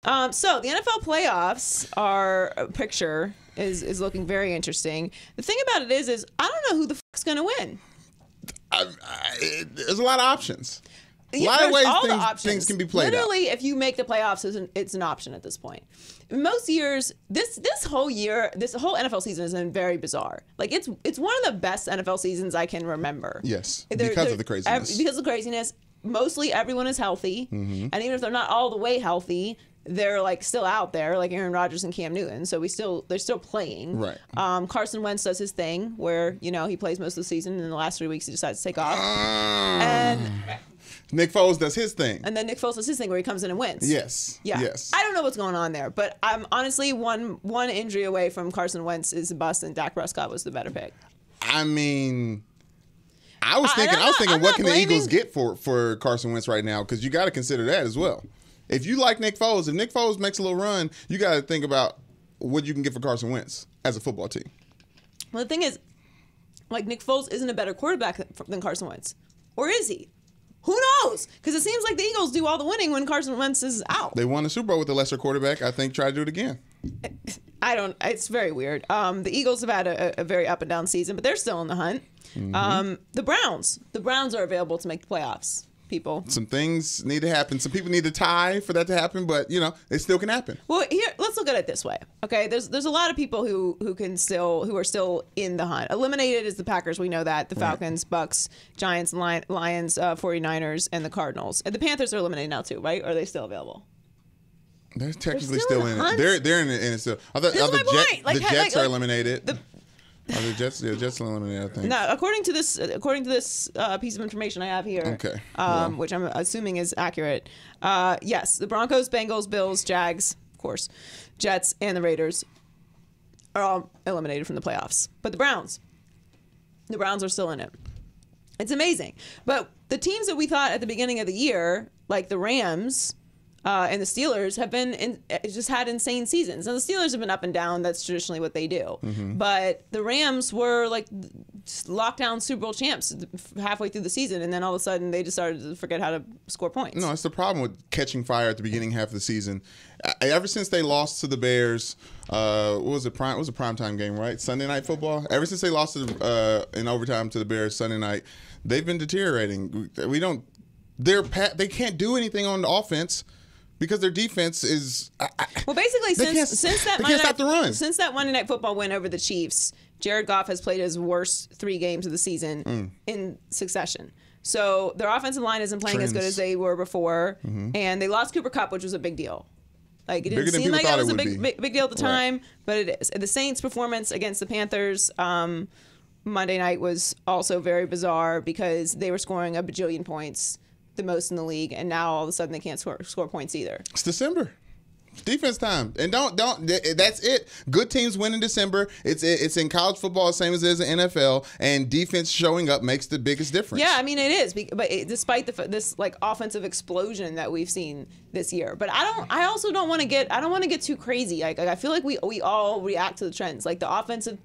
So the NFL playoffs picture is looking very interesting. The thing about it is I don't know who the fuck's going to win. There's a lot of options. A Yeah, lot of there's ways things can be played Literally, out. if you make the playoffs, it's an option at this point. Most years, this whole NFL season has been very bizarre. Like it's one of the best NFL seasons I can remember. Yes, because of the craziness. Because of the craziness, mostly everyone is healthy, and even if they're not all the way healthy, they're like still out there, like Aaron Rodgers and Cam Newton. So they're still playing. Right. Carson Wentz does his thing where he plays most of the season, and in the last 3 weeks he decides to take off. And Nick Foles does his thing. And then Nick Foles does his thing where he comes in and wins. Yes. Yeah. Yes. I don't know what's going on there, but I'm honestly one injury away from Carson Wentz is a bust, and Dak Prescott was the better pick. I mean, I was thinking, what can the Eagles get for Carson Wentz right now? Because you got to consider that as well. If you like Nick Foles, if Nick Foles makes a little run, you got to think about what you can get for Carson Wentz as a football team. Well, the thing is, like Nick Foles isn't a better quarterback than Carson Wentz, or is he? Who knows? Because it seems like the Eagles do all the winning when Carson Wentz is out. They won the Super Bowl with a lesser quarterback. I think try to do it again. It's very weird. The Eagles have had a very up and down season, but they're still in the hunt. Mm-hmm. The Browns are available to make the playoffs. People. Some things need to happen. Some people need to tie for that to happen, but it still can happen. Well, here, let's look at it this way. Okay, there's a lot of people who are still in the hunt. Eliminated is the Packers, we know that. The Falcons, Bucks, Giants, Lions, 49ers, and the Cardinals. And the Panthers are eliminated now too, right? Or are they still available? They're technically still in it. They're in it still. The Jets are eliminated. The Jets are eliminated, I think. No, according to this piece of information I have here, okay. Which I'm assuming is accurate. Yes, the Broncos, Bengals, Bills, Jags, of course, Jets, and the Raiders are all eliminated from the playoffs. But the Browns are still in it. It's amazing. But the teams that we thought at the beginning of the year, like the Rams and the Steelers, have just had insane seasons. Now the Steelers have been up and down. That's traditionally what they do. Mm-hmm. But the Rams were like lockdown Super Bowl champs halfway through the season, and then all of a sudden they just started to forget how to score points. No, it's the problem with catching fire at the beginning half of the season. Ever since they lost to the Bears, what was it? It was a primetime game, right? Sunday Night Football. Ever since they lost in overtime to the Bears Sunday night, they've been deteriorating. They can't do anything on the offense. Because their defense is well, basically since that Monday Night Football win over the Chiefs, Jared Goff has played his worst 3 games of the season in succession. So their offensive line isn't playing as good as they were before, and they lost Cooper Kupp, which was a big deal. Like it didn't seem like that was a big deal at the time, but it is. The Saints' performance against the Panthers Monday night was also very bizarre because they were scoring a bajillion points, the most in the league, and now all of a sudden they can't score points either. It's December. It's defense time. And that's it. Good teams win in December. It's in college football, same as it is in NFL, and defense showing up makes the biggest difference. Yeah, I mean it is, but despite this like offensive explosion that we've seen this year. But I also don't want to get too crazy. Like I feel like we all react to the trends. Like the offensive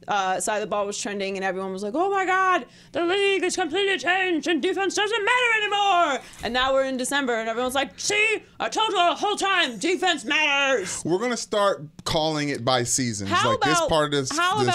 side of the ball was trending, and everyone was like, "Oh my God, the league is completely changed, and defense doesn't matter anymore." And now we're in December, and everyone's like, "See, I told you the whole time, defense matters." We're gonna start calling it by seasons. How about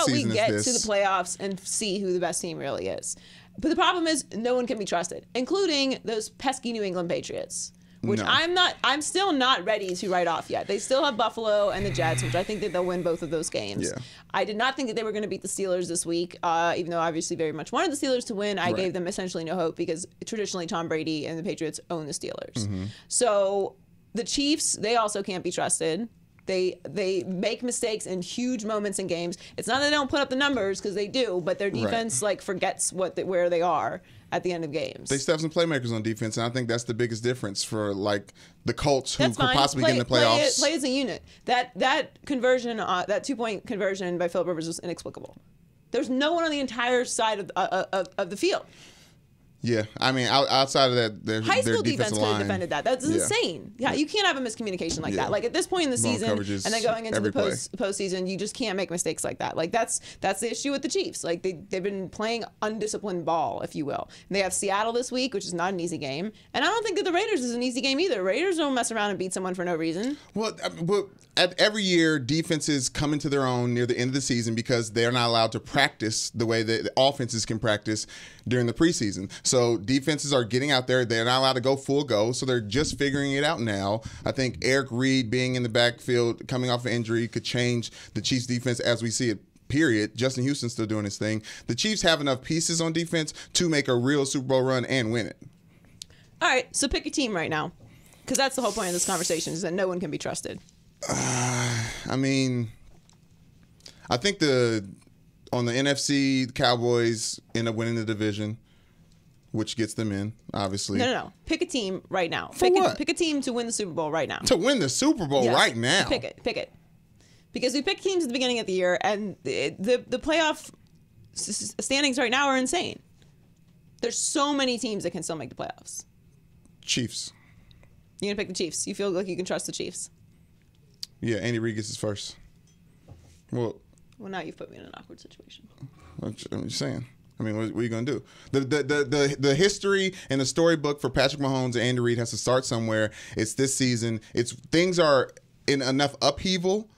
we get to the playoffs and see who the best team really is? But the problem is, no one can be trusted, including those pesky New England Patriots. Which I'm still not ready to write off yet. They still have Buffalo and the Jets, which I think that they'll win both of those games. Yeah. I did not think that they were going to beat the Steelers this week, even though I obviously very much wanted the Steelers to win. I gave them essentially no hope because traditionally Tom Brady and the Patriots own the Steelers. Mm-hmm. So the Chiefs, they also can't be trusted. They make mistakes in huge moments in games. It's not that they don't put up the numbers, because they do, but their defense forgets where they are at the end of games. They still have some playmakers on defense, and I think that's the biggest difference for like the Colts, who could possibly get in the playoffs. Play as a unit. That conversion, that 2-point conversion by Philip Rivers was inexplicable. There's no one on the entire side of the field. Yeah, I mean, outside of that, their high school defensive defense could line, have defended that. That's insane. Yeah, you can't have a miscommunication like that. Like at this point in the Blown season, coverages and then going into the every postseason, you just can't make mistakes like that. Like that's the issue with the Chiefs. Like they've been playing undisciplined ball, if you will. And they have Seattle this week, which is not an easy game, and I don't think that the Raiders is an easy game either. Raiders don't mess around and beat someone for no reason. Well, every year, defenses come into their own near the end of the season because they're not allowed to practice the way that the offenses can practice during the preseason. So defenses are getting out there. They're not allowed to go full go, so they're just figuring it out now. I think Eric Reed being in the backfield, coming off an injury, could change the Chiefs' defense as we see it. Period. Justin Houston's still doing his thing. The Chiefs have enough pieces on defense to make a real Super Bowl run and win it. All right, so pick a team right now, because that's the whole point of this conversation, is that no one can be trusted. I mean, I think on the NFC, the Cowboys end up winning the division, which gets them in, obviously. No. Pick a team right now. Pick a team to win the Super Bowl right now. To win the Super Bowl right now. Pick it. Because we picked teams at the beginning of the year, and the playoff standings right now are insane. There's so many teams that can still make the playoffs. Chiefs. You're going to pick the Chiefs. You feel like you can trust the Chiefs. Yeah, Andy Reid gets his first. Well, now you've put me in an awkward situation. I'm just saying. I mean, what are you going to do? The history and the storybook for Patrick Mahomes and Andy Reid has to start somewhere. It's this season. Things are in enough upheaval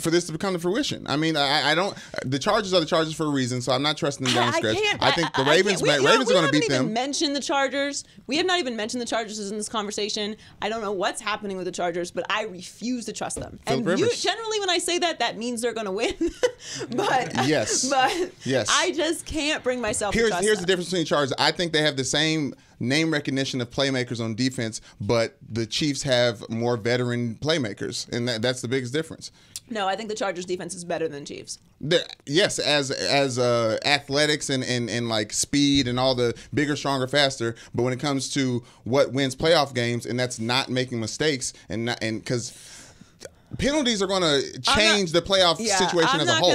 for this to become to fruition. I mean, I don't. The Chargers are the Chargers for a reason, so I'm not trusting them down the stretch. I think the Ravens are going to beat them. We haven't even mentioned the Chargers. We have not even mentioned the Chargers in this conversation. I don't know what's happening with the Chargers, but I refuse to trust them. And generally, when I say that means they're going to win. but yes, I just can't bring myself to trust them. Here's the difference between the Chargers. I think they have the same name recognition of playmakers on defense, but the Chiefs have more veteran playmakers, and that's the biggest difference. No, I think the Chargers defense is better than Chiefs. Yes, as athletics and like speed and all the bigger, stronger, faster. But when it comes to what wins playoff games, and that's not making mistakes, and because penalties are going to change the playoff situation as a whole.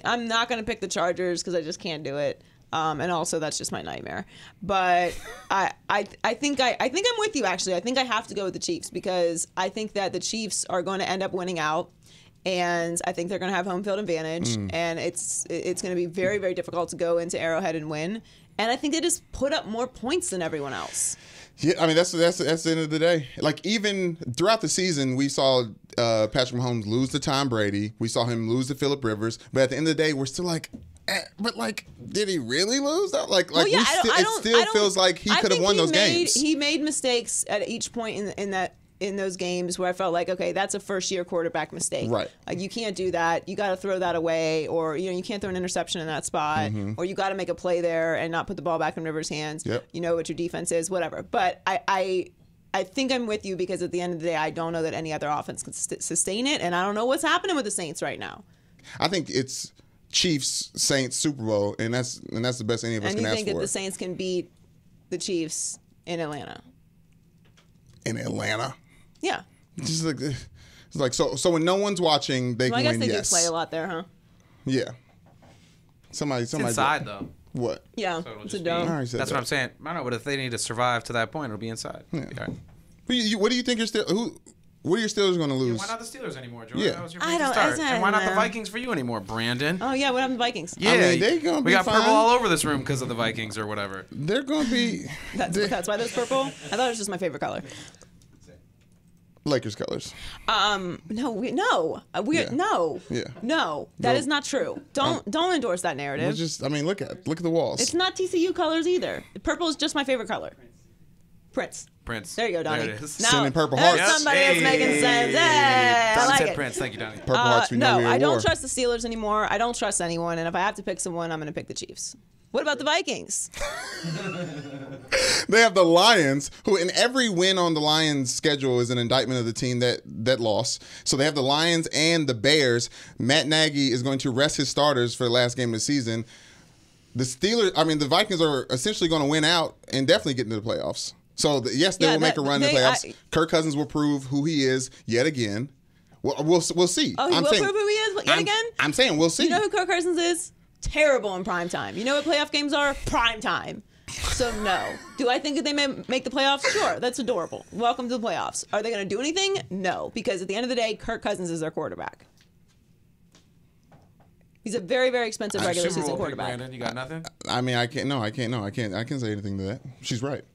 I'm not going to pick the Chargers because I just can't do it. And also, that's just my nightmare. But I think I'm with you, actually. I think I have to go with the Chiefs because I think that the Chiefs are going to end up winning out. And I think they're going to have home field advantage. And it's going to be very, very difficult to go into Arrowhead and win. And I think they just put up more points than everyone else. Yeah, I mean, that's the end of the day. Like, even throughout the season, we saw Patrick Mahomes lose to Tom Brady. We saw him lose to Phillip Rivers. But at the end of the day, we're still like, but like, did he really lose though? It still feels like he could have won those games. He made mistakes at each point in those games where I felt like, okay, that's a first-year quarterback mistake. Right. Like, you can't do that. You got to throw that away, or you can't throw an interception in that spot, or you got to make a play there and not put the ball back in Rivers' hands. Yep. You know what your defense is, whatever. But I think I'm with you because at the end of the day, I don't know that any other offense can sustain it, and I don't know what's happening with the Saints right now. I think it's Chiefs Saints Super Bowl, and that's the best any of us can ask for. And you think that the Saints can beat the Chiefs in Atlanta? In Atlanta? Yeah. It's like so when no one's watching, they can win. I guess they do play a lot there, huh? Yeah. Somebody. It's inside though. What? Yeah, So it's a dome. That's what I'm saying. I don't know, but if they need to survive to that point, it'll be inside. Yeah. All right. What do you think what are your Steelers going to lose? Why not the Steelers anymore, Jordan? Yeah. That was your I don't- start. I And why not the know. Vikings for you anymore, Brandon? Oh, yeah, what happened to the Vikings? Yeah, I mean, they gonna we be got fine. purple all over this room because of the Vikings or whatever. They're going to be That's why there's purple? I thought it was just my favorite color. Lakers colors. No. Yeah. No, that is not true. Don't endorse that narrative. Look at the walls. It's not TCU colors either. Purple is just my favorite color. Prince. There you go, Donnie. There it is. Sending purple that's hearts. somebody that's making sense. Hey, I Donnie like said it. Prince. Thank you, Donnie. Purple hearts we know No, we I don't wore. trust the Steelers anymore. I don't trust anyone. And if I have to pick someone, I'm going to pick the Chiefs. What about the Vikings? They have the Lions, who in every win on the Lions' schedule is an indictment of the team that lost. So they have the Lions and the Bears. Matt Nagy is going to rest his starters for the last game of the season. The Vikings are essentially going to win out and definitely get into the playoffs. So yes, they will make a run in the playoffs. Kirk Cousins will prove who he is yet again. We'll see. Oh, he will prove who he is yet again? I'm saying we'll see. You know who Kirk Cousins is? terrible in prime time. You know what playoff games are? Prime time. So no. Do I think that they may make the playoffs? Sure. That's adorable. Welcome to the playoffs. Are they going to do anything? No. Because at the end of the day, Kirk Cousins is their quarterback. He's a very, very expensive regular season quarterback. Brandon, you got nothing? I mean, I can't say anything to that. She's right.